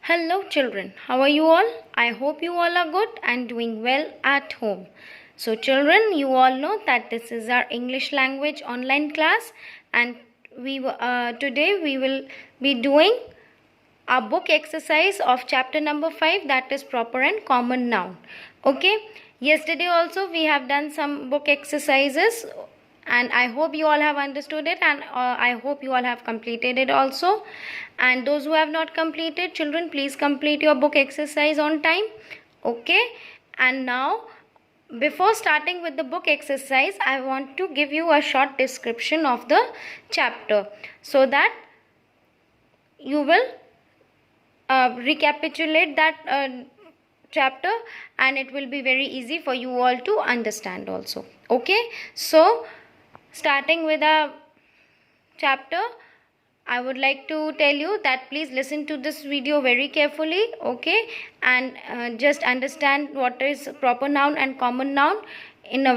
Hello, children. How are you all? I hope you all are good and doing well at home. So, children, you all know that this is our English language online class, and today we will be doing a book exercise of chapter number 5, that is proper and common noun. Okay, yesterday also we have done some book exercises, and I hope you all have understood it, and I hope you all have completed it also. And those who have not completed, children, please complete your book exercise on time. Okay, and now before starting with the book exercise, I want to give you a short description of the chapter so that you will recapitulate that chapter, and it will be very easy for you all to understand also. Okay, so starting with a chapter, I would like to tell you that please listen to this video very carefully, okay, and just understand what is proper noun and common noun. In a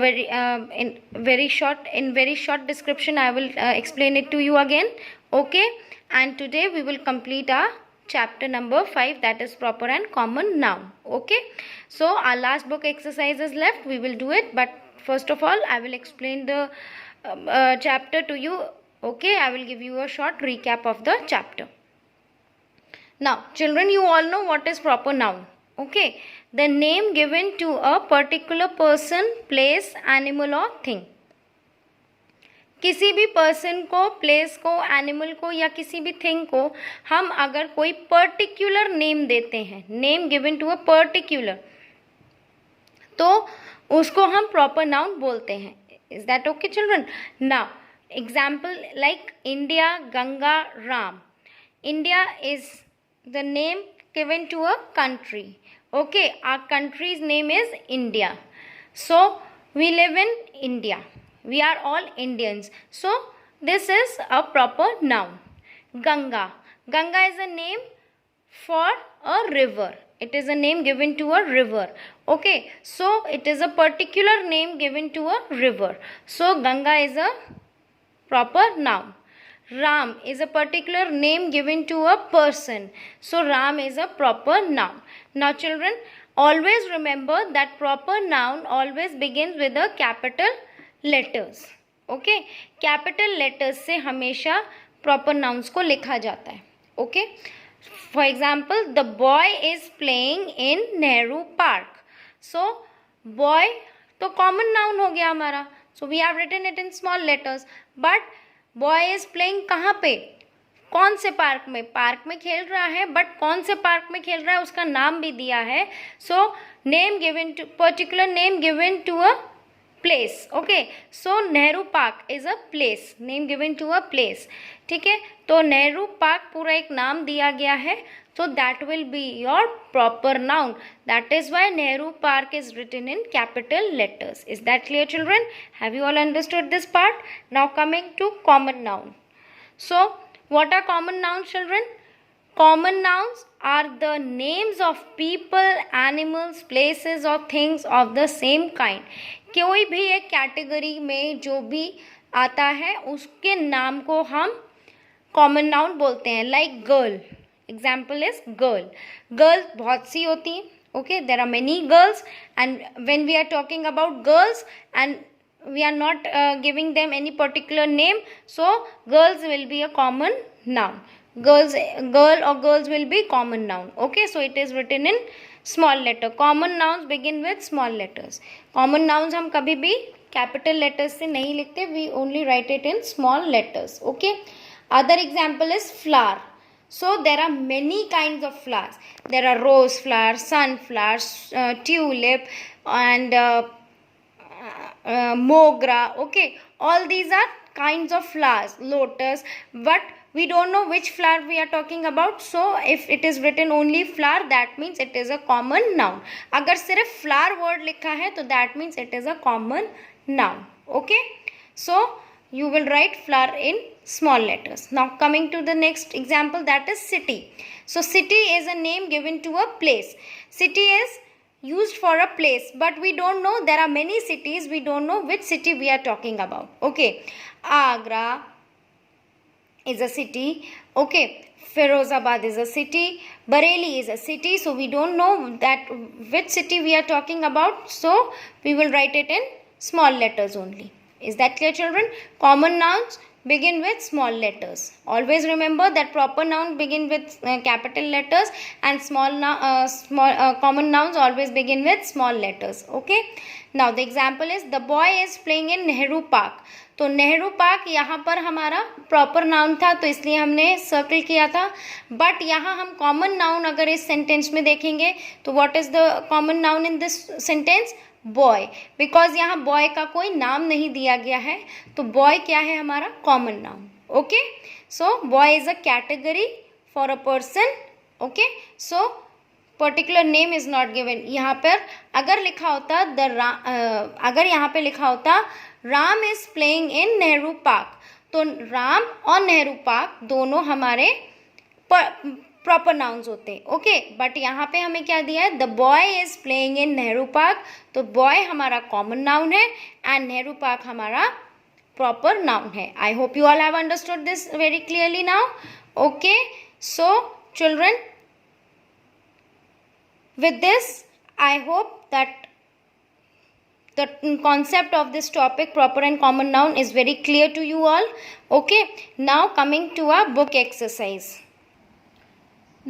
very short description, I will explain it to you again, okay. And today we will complete our chapter number 5, that is proper and common noun. Okay, so our last book exercise is left. We will do it, but first of all I will explain the chapter to you. Okay, I will give you a short recap of the chapter. Now, children, you all know what is proper noun. Okay, the name given to a particular person, place, animal or thing. किसी भी person को, place को, animal को या किसी भी thing को हम अगर कोई पर्टिकुलर नेम देते हैं, name given to a particular, तो उसको हम प्रॉपर नाउन बोलते हैं. Is that okay children? Now example like India, Ganga, Ram. India is the name given to a country. Okay, our country's name is India. So we live in India. We are all Indians. So this is a proper noun. Ganga. Ganga is a name for a river. It is a name given to a river. Okay. So it is a particular name given to a river. So Ganga is a proper noun. Ram is a particular name given to a person. So Ram is a proper noun. Now children, always remember that proper noun always begins with a capital letters. Okay, capital letters से हमेशा proper nouns को लिखा जाता है. Okay, for example the boy is playing in Nehru park. So boy तो common noun हो गया हमारा. So we have written it in small letters. But boy is playing कहाँ पे, कौन से पार्क में? पार्क में खेल रहा है, बट कौन से पार्क में खेल रहा है उसका नाम भी दिया है. So name given to, particular name given to a place. Okay, so Nehru Park is a place, name given to a place. ठीक है, तो नेहरू पार्क पूरा एक नाम दिया गया है, so that will be your proper noun. That is why Nehru Park is written in capital letters. Is that clear children? Have you all understood this part? Now coming to common noun. So what are common nouns children? Common nouns are the names of people, animals, places or things of the same kind. कोई भी एक category में जो भी आता है उसके नाम को हम कॉमन नाउन बोलते हैं. Like girl, example is girl. Girl बहुत सी होती हैं. Okay, there are many girls, and when we are talking about girls and we are not giving them any particular name, so girls will be a common noun. Girl or girls will be common noun. Okay, so it is written in small letter. Common nouns begin with small letters. Common nouns हम कभी भी capital letters से नहीं लिखते. We only write it in small letters. Okay. Other example is flower. So there are many kinds of flowers. There are rose flower, sunflower, tulip, and mogra. Okay, all these are kinds of flowers. Lotus, but we don't know which flower we are talking about. So if it is written only flower, that means it is a common noun. अगर सिर्फ flower word लिखा है तो that means it is a common noun. Okay, so you will write flower in small letters. Now coming to the next example, that is city. So city is a name given to a place. City is used for a place, but we don't know, there are many cities, we don't know which city we are talking about. Okay, Agra is a city. Okay, Firozabad is a city. Bareilly is a city. So we don't know that which city we are talking about. So we will write it in small letters only. Is that clear, children? Common nouns begin with small letters. Always remember that proper noun begin with capital letters, and common nouns always begin with small letters. Okay. Now the example is the boy is playing in Nehru Park. तो Nehru park यहाँ पर हमारा proper noun था, तो इसलिए हमने circle किया था. बट यहाँ हम कॉमन नाउन अगर इस सेंटेंस में देखेंगे तो what is the common noun in this sentence? Boy. Because यहाँ बॉय का कोई नाम नहीं दिया गया है, तो बॉय क्या है हमारा? Common noun. Okay. So boy is a category for a person. Okay. So particular name is not given. यहाँ पर अगर लिखा होता अगर यहाँ पे लिखा होता Ram is playing in Nehru park, तो राम और नेहरू पार्क दोनों हमारे प्रॉपर नाउन्स होते. ओके. बट यहाँ पे हमें क्या दिया है? The boy is playing in Nehru park. तो बॉय हमारा कॉमन नाउन है एंड नेहरू पार्क हमारा प्रॉपर नाउन है. I hope you all have understood this very clearly now. Okay. So children, with this I hope that the concept of this topic, proper and common noun, is very clear to you all. Okay. Now coming to our book exercise.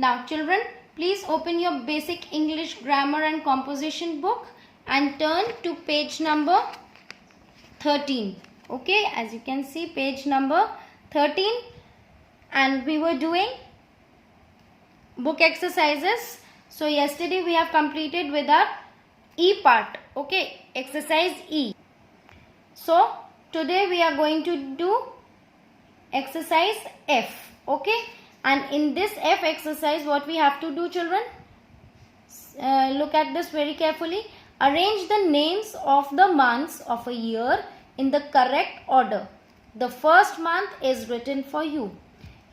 Now children, please open your basic English grammar and composition book and turn to page number 13. Okay. As you can see, page number 13, and we were doing book exercises. So yesterday we have completed with our E part. Okay, exercise E. So today we are going to do exercise F. Okay, and in this F exercise what we have to do, children? Look at this very carefully. Arrange the names of the months of a year in the correct order. The first month is written for you.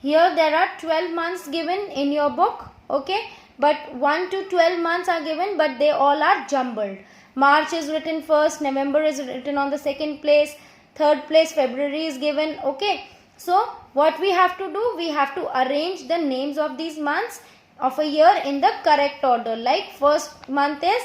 Here there are 12 months given in your book. Okay. But 1 to 12 months are given, but they all are jumbled. March is written first, November is written on the second place, third place February is given. Okay. So what we have to do? We have to arrange the names of these months of a year in the correct order. Like first month is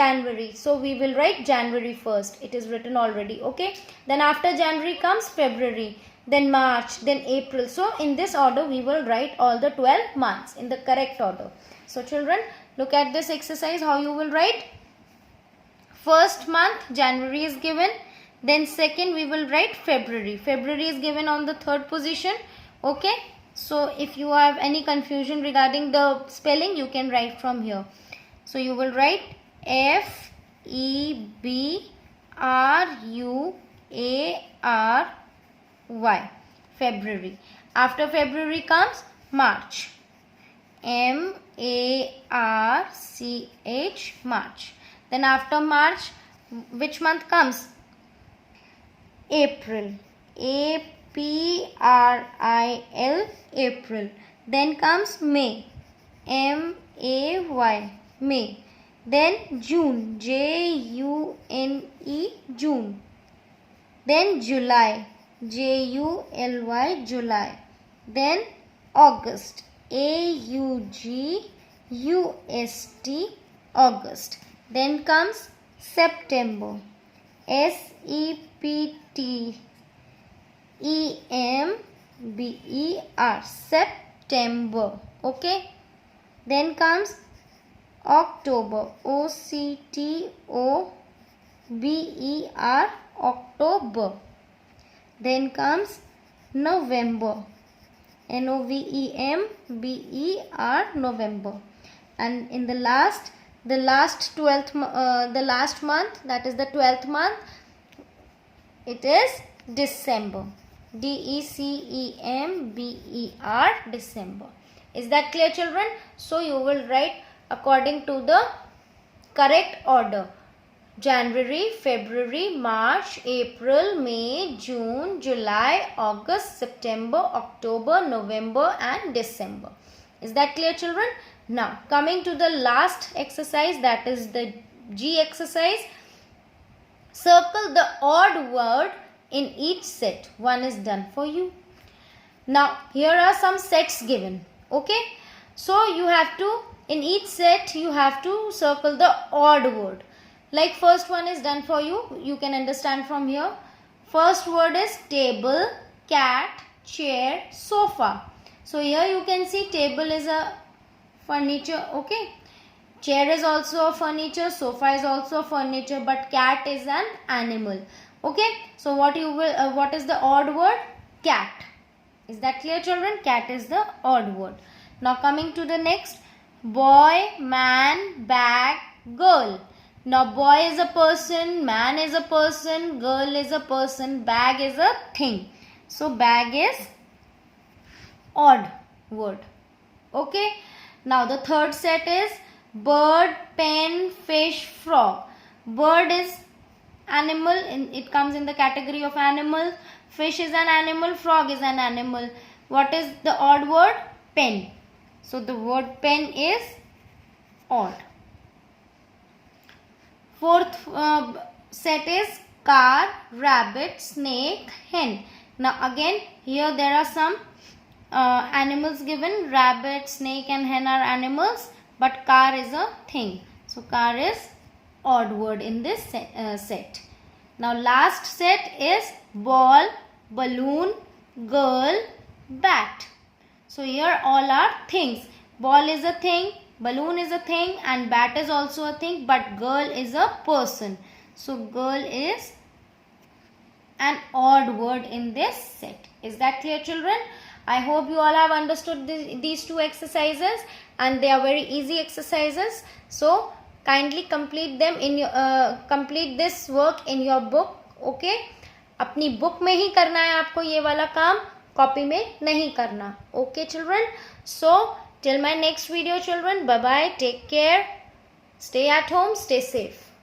January. So we will write January first. It is written already. Okay. Then after January comes February. Then March. Then April. So in this order we will write all the 12 months in the correct order. So children, look at this exercise, how you will write. First month January is given. Then second we will write February. February is given on the third position. Okay. So if you have any confusion regarding the spelling, you can write from here. So you will write February. February. After February comes March. March. March. Then after March, which month comes? April. April. April. Then comes May. May. Then June. June. June. Then July. July. July. Then August. August. August. Then comes September. September. September. Okay. Then comes October. October. Then comes November. November. And in the last month, that is the 12th month, it is December. December. December. Is that clear, children? So you will write according to the correct order. January, February, March, April, May, June, July, August, September, October, November and December. Is that clear, children? Now coming to the last exercise, that is the G exercise. Circle the odd word in each set. One is done for you. Now here are some sets given. Okay, so you have to, in each set you have to circle the odd word. Like first one is done for you, you can understand from here. First word is table, cat, chair, sofa. So here you can see table is a furniture, okay. Chair is also a furniture, sofa is also a furniture, but cat is an animal. Okay, so what is the odd word? Cat. Is that clear, children? Cat is the odd word. Now coming to the next, boy, man, bag, girl. Now boy is a person, man is a person, girl is a person, bag is a thing. So bag is odd word. Okay. Now the third set is bird, pen, fish, frog. Bird is animal, it comes in the category of animal. Fish is an animal, frog is an animal. What is the odd word? Pen. So the word pen is odd. Fourth set is car, rabbit, snake, hen. Now again here there are some animals given. Rabbit, snake and hen are animals, but car is a thing. So car is odd word in this set. Now last set is ball, balloon, girl, bat. So here all are things. Ball is a thing, balloon is a thing, and bat is also a thing, but girl is a person. So girl is an odd word in this set. Is that clear, children? I hope you all have understood these two exercises, and they are very easy exercises. So kindly complete them in your complete this work in your book. Okay, अपनी book में ही करना है आपको ये वाला काम, copy में नहीं करना. Okay, children. So till my next video, children. Bye bye. Take care. Stay at home. Stay safe.